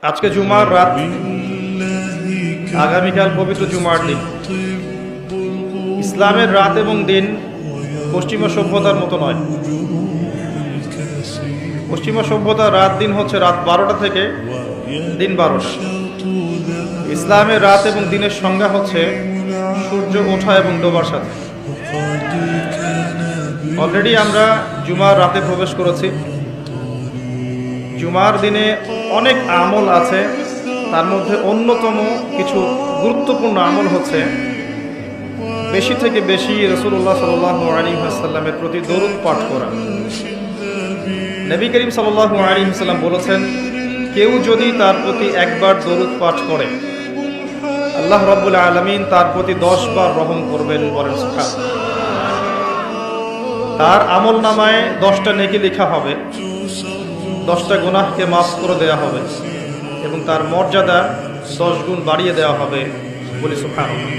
আজকে জুমার রাত, আগামীকাল পবিত্র জুমার দিন। ইসলামের রাত এবং দিন পশ্চিমা সভ্যতার মতো নয়। পশ্চিমা সভ্যতার রাত দিন হচ্ছে রাত 12টা থেকে দিন 12টা। ইসলামের রাত এবং দিনের সংজ্ঞা হচ্ছে সূর্য ওঠা এবং ডোবার সাথে। অলরেডি আমরা জুমার রাতে প্রবেশ করেছি। জুমার দিনে অনেক আমল আছে, তার মধ্যে অন্যতম কিছু গুরুত্বপূর্ণ আমল হচ্ছে বেশি থেকে বেশি রাসূলুল্লাহ সাল্লাল্লাহু আলাইহি ওয়াসাল্লামের প্রতি দরুদ পাঠ করা। নবী করিম সাল্লাল্লাহু আলাইহি ওয়াসাল্লাম বলেছেন, কেউ যদি তার প্রতি একবার দরুদ পাঠ করে আল্লাহ রাব্বুল আলামিন তার প্রতি 10 বার রহম করবেন। বলেন সুবহানাল্লাহ। তার আমল নামায় 10টা নেকি লেখা হবে, 10টা গুনাহকে মাফ করে দেওয়া হবে এবং তার মর্যাদা 10 গুণ বাড়িয়ে দেওয়া হবে। বলি সুবহানাল্লাহ।